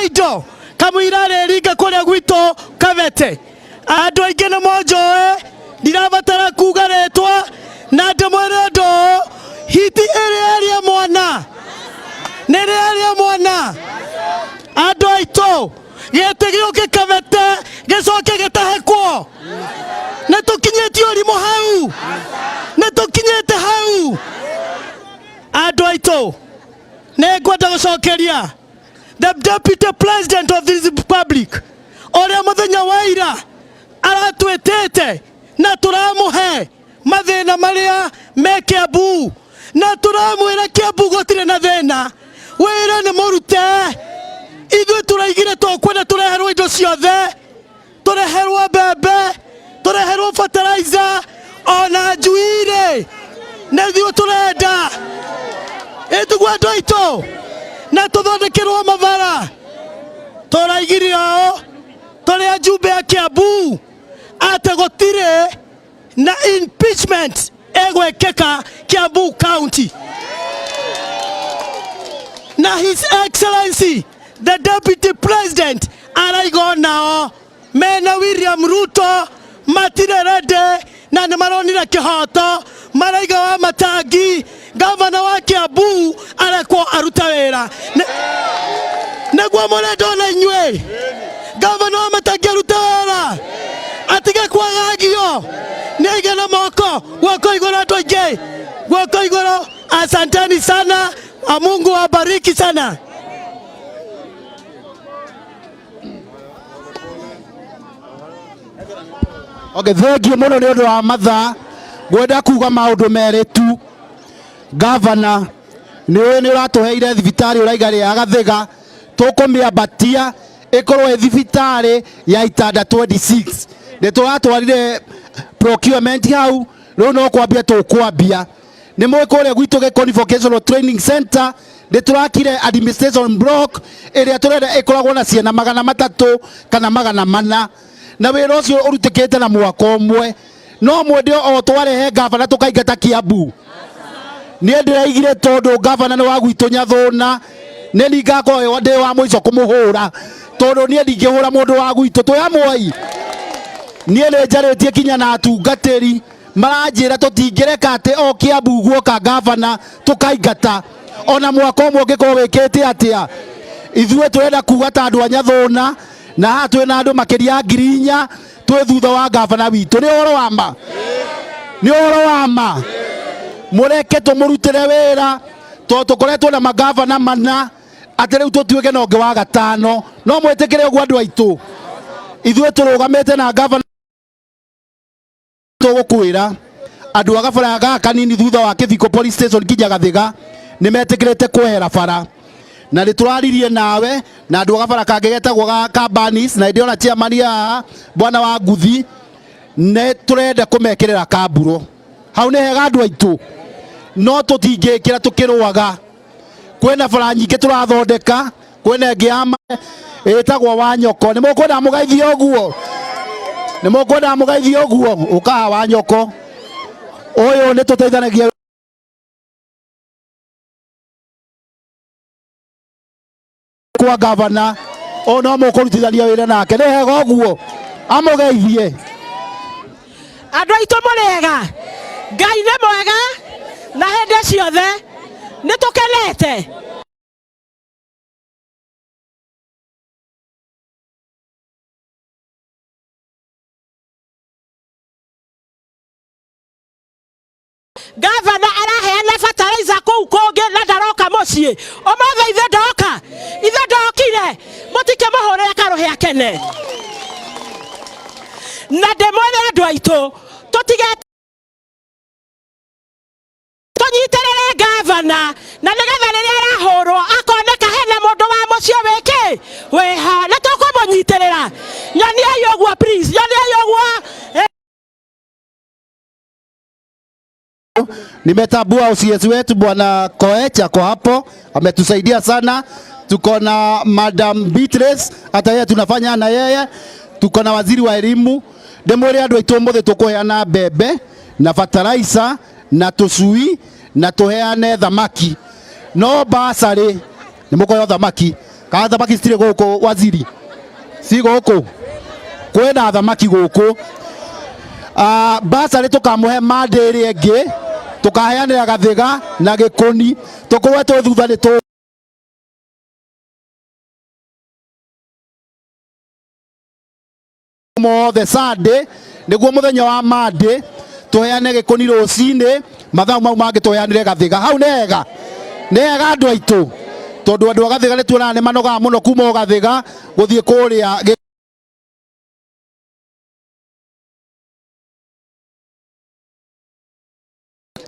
indo kamwirare ringa kuria gwito Kavete andu aingi ni monjoe ndirabatara kuga retwa na ndimwire ndo hiti area mwana nere area mwana andu aitu getegio Kavete gecoke getahekwo netukinyete urimo hau netukinyete hau andu aitu negwenda gucokeria the deputy president of this republic oria muthenya waira aratwetete na turamuhe mathina maria me Kiambu na turamwira Kiambu gutire na thina wira ni murute ithu turaigire tukwenda tureherwo indo ciothe tureherwo mbembe tureherwo fertilizer ona njuire nithio turenda itugwendo ito na tuthondekerwo mavara turaigirio turi ajumbe ya Kiambu ate gutire na impeachment egwekeka Kiambu County na His Excellency the Deputy President araigo nao mena William Ruto matire rede na nimaronira kihoto maraiga wa Matangi gavana wa Kiambu arekwo aruta wira negwa muredo na inywe gavana wa Matangi aruta wira atige kwagagio nege na moko wako igoro andu aingi wako igoro. Asanteni sana, Mungu awabariki sana. Okay, thank you muno ni undu wa mathaa gwenda kuga maundu meritu. Governor ni uratuheire thibitari uraiga ya Gathiga tukumiambatia ikorwo thibitari ya Itanda 26 ni turatwarire procurement hau riu no kwambia tukwambia ni mwikuria gwitu Gikoni Vocational Training Center ni turakire administration block iria turenda ikoragwo na ciana 300 kana 400 na wira ucio urutikite na mwaka umwe no mwende o twarehe gavana tukaingata Kiambu ni ndiraigire tondu gavana ni wa gwitu Nyathuna ni ningako ndi wa muico kumuhura tondu ni ndingihura mundu wa gwitu tuyamwoi ni njarĩtie kinya na atungatĩri maranjĩra tũtingĩreka atĩ o Kiambu guoka gavana tukaingata ona mwaka ũmwe ũngĩkorwo wĩkĩte atĩa. Ithuĩ tũrenda kuga ta andũ a Nyathuna na haha twĩna andũ makĩria 4,000 twĩ thutha wa gavana witũ. Nĩ ũhoro wa ma? Nĩ ũhoro wa ma? Mũreke tũmũrutĩre wĩra tondũ tũkoretwo na magavana 4 atĩ rĩu tũtuĩke na ũngĩ wa 5 no mwĩtĩkĩre ũguo andũ aitũ. Ithuĩ tũrũgamĩte na gavana tugukwira andu agabara gaka nini thutha wa Kithiko police station kinya Gathiga ni metikirite kwehera bara na ni turaririe nawe na andu agabara kangegetagwo ga Cabanis na ndio na chairman ya bwana wa Nguthi ne turenda kumekirira kamburo hau ni hega andu aitu no tutingikira tukirwaga kwena bara nyingi turathondeka kwena ngiama etagwo wa Nyoko ni mukwenda mugaithio guo ni mukwenda mugaithio guo ukaha wa Nyoko uyu ni tuteithanagia kwa gavana ono mukurutithania wira nake ni hega guo amugeithie andu aitu murega Ngai ni mwega na hende ciothe ni tukenete gavana araheana fertilizer kuu kungi na ndaroka mucii omothe ithe ndokire mutike muhurire karuhe akene na ndemwire andu aitu tutige tunyitirire gavana na nigetha riria arahurwo akoneka hena mundu wa mucii wiki wiha na tukumunyitirira nyonia yoguo please nyonia yoguo. Nimetambua OCS wetu bwana Koech ako hapo ametusaidia sana. Tuko na Madam Beatrice hata yeye tunafanya na yeye. Tuko na waziri wa elimu ndemwire andu aitu muthe tukuheana mbembe na fertilizer na tusui na tuheane thamaki no basari ni mukoyo thamaki ka thamaki citire guku waziri si guku kwenda thamaki guku basari tukamuhe mande ri engi tukaheanira Gathiga na Gikuni tukorwe tu thutha ni tu mothe Sunday niguo muthenya wa mande tuheane Gikuni rucini mathaa mau mangi tuheanire Gathiga hau nega andu aitu tondu andu a Gathiga ni tuonana ni manoga muno kuma Gathiga guthie kuria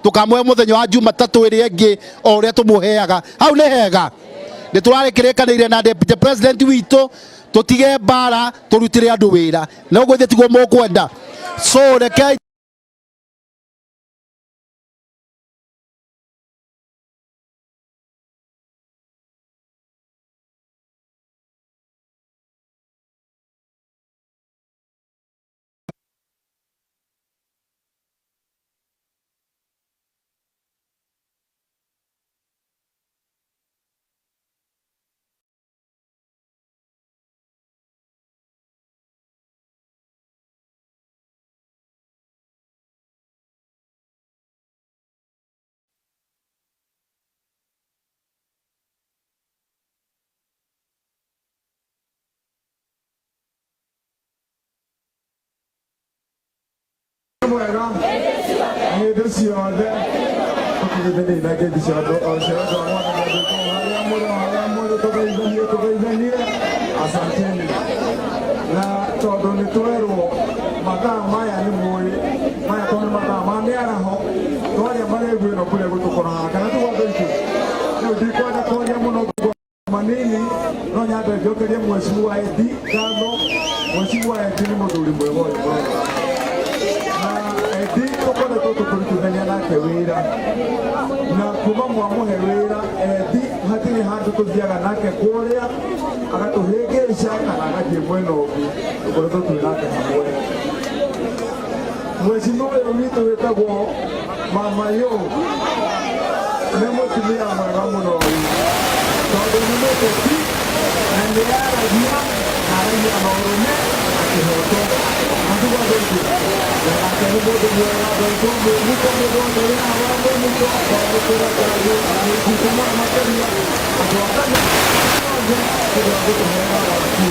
tukamwe muthenya wa Jumatatu iri engi o uria tumuheaga hau ni hega ni turarikirikanire na deputy president witu tutige mbara turutire andu wira na uguo tiguo mukwenda so reke asanteni na tondu ni twerwo mathaa maya ni muri maya tondu mathaa ma miaraho twaria maregwi no kuria gutukoraga kana tuwathaitu riu ndikwenda kwaria muno manini no nyambe njokerie mheshimiwa Edi ngatho. Mheshimiwa Edi ni muthuri mwega uyu na Edi tukoretwo tukurutithania nake wira na kuma mwamuhe wira Edi hatiri handu tuthiaga nake kuria agatuhingica kana agathie mwena ungi tukoretwo twi nake hamwe. Mheshimiwa uyu witu witagwo Mama Yo ni mutumia mwega muno tondu ni muteti na nĩaragia na aragia maũrũme akĩhoto natuga thĩinĩ nake nĩ mũndũ mwega ndoitwo mwĩmuko mũthonde wĩna wa mwĩmuko kwamũkĩra ngatho agĩkuma makĩria atwakana othe kĩrĩa gũtũheaga waki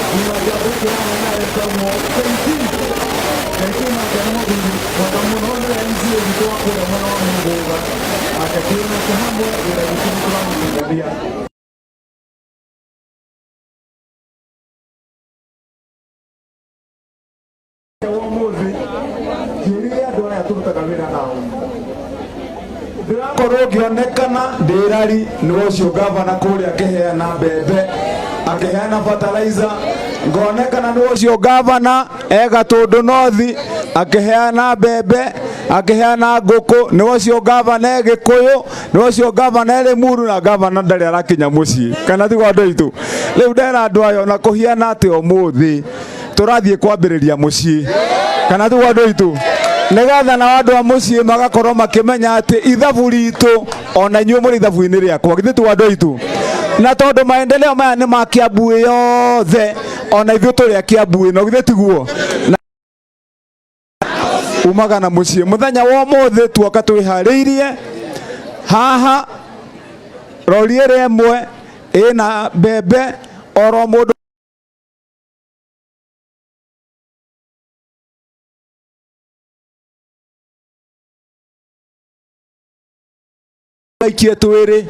nginyagia gũkĩraga na etagwo Keiti nake nĩ mũthuri mwega mũno nĩ MCA witũ wa kũrĩa mwena wa Mũthũga ake twĩ nake hamwe wĩra witũ nĩ tũramũteithania. Ndirakorwo ngionekana ndirari ni ucio gavana kuria akiheana mbembe akiheana fertilizer ngonekana ni ucio gavana Gatundu North akiheana mbembe akiheana nguku ni ucio gavana Gikuyu ni ucio gavana Limuru na gavana ndari arakinya mucii kana tigo andu aitu riu ndera andu ayo na kuhiana ati umuthi turathie kwambiriria mucii kana tigo andu aitu nigetha na andu a mucii magakorwo makimenya ati ithabu ritu ona inyuĩ mũrĩ ithabu-inĩ rĩakwa githĩ tu andu aitu na tondu maendeleo maya nĩ ma Kiambu yothe ona ithuĩ tũrĩ a Kiambu ĩno githĩ tiguo umaga na mucii muthenya wa ũmũthĩ tuoka twĩharĩirie haha rori ĩrĩa ĩmwe ĩna mbembe oro mũndũ waikia twĩrĩ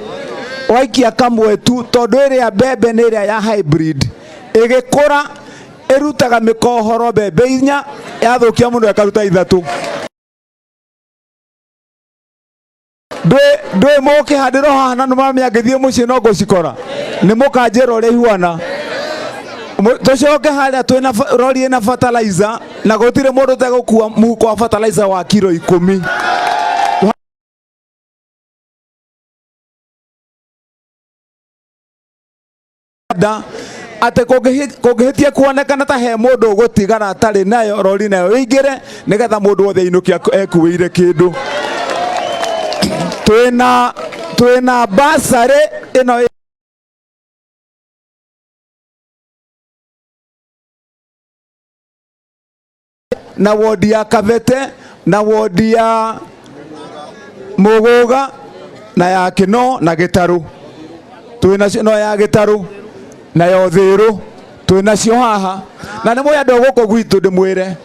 waikia kamwe tu tondu ĩrĩa mbembe nĩ ĩrĩa ya hybrid ĩgĩkũra ĩrutaga mĩkohoro mbembe 4 yathukia mũndũ akaruta 3 ndũĩ mũkĩhandĩrwo haha na nĩmamenya ngĩthiĩ mũciĩ no ngũcikora nĩ mũkanjĩra ũrĩa ihuana tucoke harĩa twĩna rori ĩna fertilizer na gũtirĩ mũndũ ũtegũkua mũhuko wa fertilizer wa kilo 10 ate kũngĩhĩtia kuonekana ta he mũndũ ũgũtigara atarĩ nayo rori nayo ĩingĩre nĩgetha mũndũ wothe ainũkia ekuĩire kĩndũ twĩna basarĩ ĩno na wodi ya Kabete na wodi ya Muguga na ya Kino na Gitaru. Twina no ya Gitaru na ya Uthiru twina cio haha na nä må andå gå kå gwitå ndä mwä re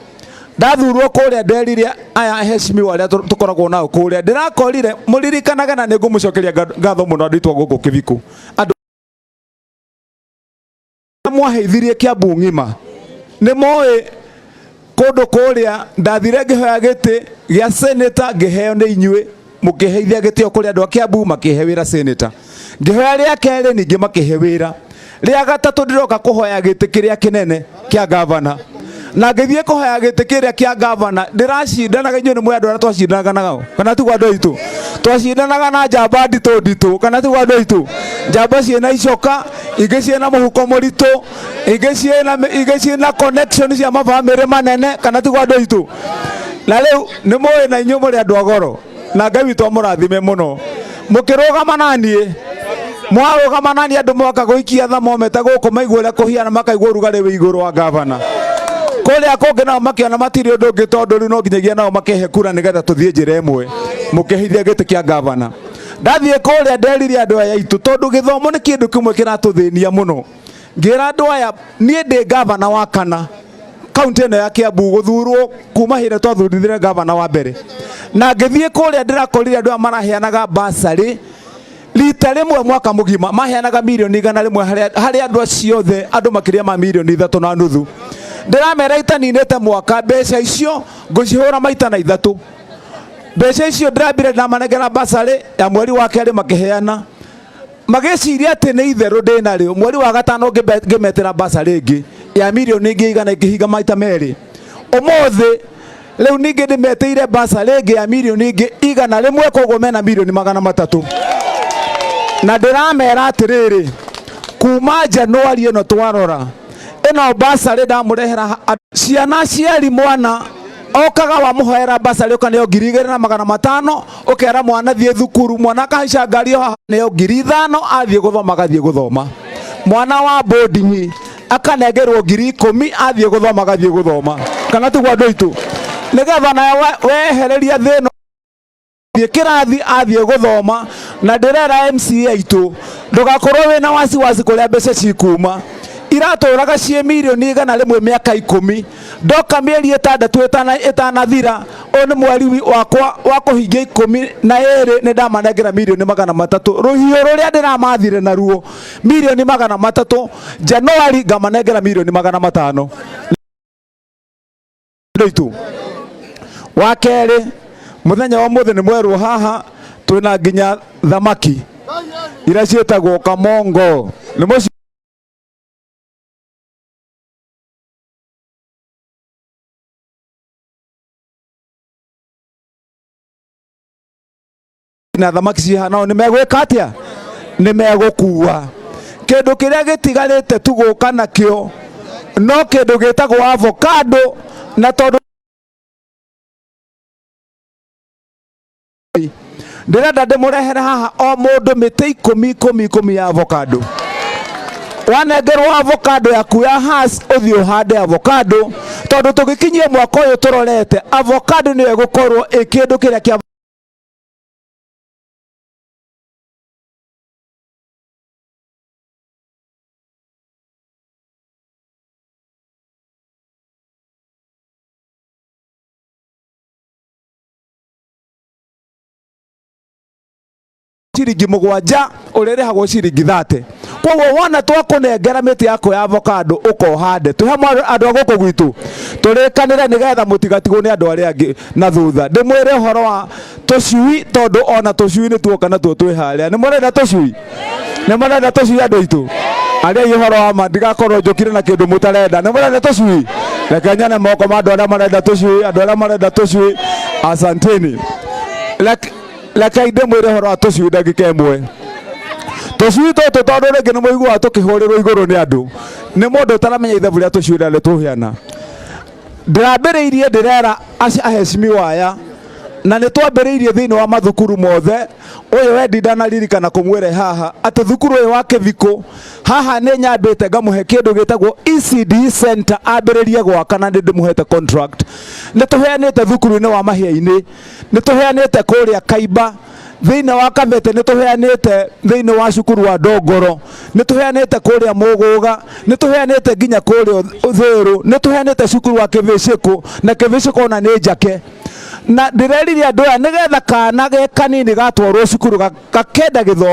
ndathurwo kå rä a nderire aya heshimiwa arä a tå koragwo nao kå rä a ndä rakorire må ririkanaga na nä ngå må cokeria ngatho må no andå itwo gå kå kä vikå andå mwaheithirie kä ambu ng'ima nä moä kå ndå kå rä a ndathire ngä hoya gä tä gä a seneta ngä heo nä inyuä må kä heithia gä tä o kå rä andå a kä ambu makä he wä ra seneta ngä hoya rä a kerä ningä makä he wä ra rĩa gatatũ ndiroka kuhoya gĩtĩ kĩrĩa kĩnene kĩa gavana na ngĩthiĩ kuhoya gĩtĩ kĩrĩa kĩa gavana ndĩracindanaga inyuĩ nĩ mũĩ andũ arĩa twacindanaga nao kana tiguo andũ aitũ twacindanaga na njamba nditũ kana tiguo andũ aitũ njamba ciĩna icoka ingĩ ciĩna mũhuko mũritũ ingĩ ciĩna connection cia mabamĩrĩ manene kana tiguo andũ aitũ na rĩu nĩ mũĩ na inyuĩ mũrĩ andũ a goro na Ngai witũ amũrathime mũno mũkĩrũgama naniĩ mwarũgama nani andũ moka gũikia thamomete gũkũ maigua ũrĩa kũhiana makaigua ũrugarĩ wĩ igũrũ wa gavana kũrĩa kũngĩ nao makĩona matirĩ ũndũ ũngĩ tondũ rĩu no nginyagia nao makehe kura nĩgetha tũthiĩ njĩra ĩmwe mũkĩhithia gĩtĩ kĩa gavana ndathiĩ kũrĩa nderirie andũ aya aitũ tondũ gĩthomo nĩ kĩndũ kĩmwe kĩratũthĩnia mũno ngĩra andũ aya niĩ ndĩ gavana wa kana kaunti ĩno ya Kiambu gũthurwo kuma hĩndĩ twathurithire gavana wa mbere na ngĩthiĩ kũrĩa ndĩrakorire andũ aya maraheanaga basarĩ rita rĩmwe mwaka mũgima maheanaga milioni 100 harĩ andũ acio othe andũ makĩria ma milioni 3.5 ndĩramera itaninĩte mwaka mbeca icio ngũcihũra maita na 3 mbeca icio ndĩrambire ndamanengera basarĩ ya mweri wa kerĩ makĩheana magĩciria atĩ nĩ itherũ ndĩnarĩo mweri wa gatano ngĩmetera basarĩ ĩngĩ ya milioni ingĩ 100 ĩkĩhinga maita merĩ ũmũthĩ rĩu ningĩ ndĩmeteire basarĩ ĩngĩ ya milioni ingĩ 100 koguo mena milioni 300 na ndiramera atiriri kuma Januari ino twarora ino basarĩ ndamurehera ciana ciari mwana okaga wa muhoera basarĩ ukane 2,500 ukera mwana thie thukuru mwana kahaica ngari yo ne 5,000 athie guthoma gathie guthoma mwana wa boarding akanengerwo 10,000 athie guthoma gathie guthoma kana tiguo andũ aitũ nigetha na wehereria thĩno kĩrathi athie guthoma na ndĩrera MCA aitũ ndũgakorwo wĩna wasiwasi kũrĩa mbeca cikuma iratũraga ciĩ milioni 100 mĩaka 10 ndoka mĩeri 6 ĩtanathira ũyũ nĩ mweri wakwa wa kũhingia 12 nĩ ndamanengera milioni 300 rũhiũ rũrĩa ndĩramathire naruo milioni 300 Januari ngamanengera milioni 500 ndĩtũ wa kerĩ muthenya wa mũthĩ nĩ mwerwo haha twina nginya thamaki ira ciĩtagwo kamongo nĩ mũci na thamaki cihana nĩ megwĩka atĩa nĩ megũkua kĩndũ kĩrĩa gĩtigarĩte tu gũka nakĩo no kĩndũ gĩtagwo avocado na tondũ ndĩrenda ndĩmũrehere haha o mũndũ mĩtĩ 10 ya avocado wanengerwo avocado yaku ya has ũthiĩ ũhande avocado tondũ tũgĩkinyie mwaka ũyũ tũrorete avocado nĩyo ĩgũkorwo kĩndũ kĩrĩa kĩa ciringi 7 ũrĩrĩhagwo ciringi 30 koguo wona twakũnengera mĩtĩ yako ya avocado ũkohande tũhe andũ a gũkũ gwitũ tũrĩkanĩre nĩgetha mũtigatigwo nĩ andũ arĩa angĩ na thutha ndĩmwĩre ũhoro wa tũcui tondũ ona tũcui nĩ tuoka natuo twĩ harĩa nĩ mũrenda tũcui andũ aitũ arĩa ũhoro wa ma ndigakorwo njũkire na kĩndũ mũtarenda nĩ mũrenda tũcui reke nyone moko ma andũ arĩa marenda tũcui asanteni Laka ide mwere horo atocu ndagika ĩmwe tũcui tũtũ tondũ rĩngĩ nĩ mũiguaga tũkĩhũrĩrwo igũrũ nĩ andũ nĩ mũndũ ũtaramenya ithabu rĩa tũcui rĩrĩa tũhiana ndĩrambĩrĩirie ndĩrera aheshimiwa aya na nä twambä thä wa mathukuru mothe. Å yå wendi ndanaririkana kå mwä re haha atä thukuru å yå wa kä thikå haha nä nyambä te ngamå he kä ndå gä tagwo ECD Center ambä rä rie gwaka na nä ndä må hete contract. Nä tå heanä te thukuru-inä wa Mahia-inä, nä tå heanä te kå rä a Kaimba thä-inä wa Kamete, nä tå heanä te thä-inä wa cukuru wa Ndongoro, nä tå heanä te kå rä a Mũgũga, nä tå heanä te nginya kå rä a Thĩrũ, nä tå heanä te cukuru wa Kĩbĩcĩkũ, na Kĩbĩcĩkũ ona nä njake. Na ndĩreririe andũ aya nĩgetha kana ge kanini gatwarwo cukuru gakenda gĩthomo.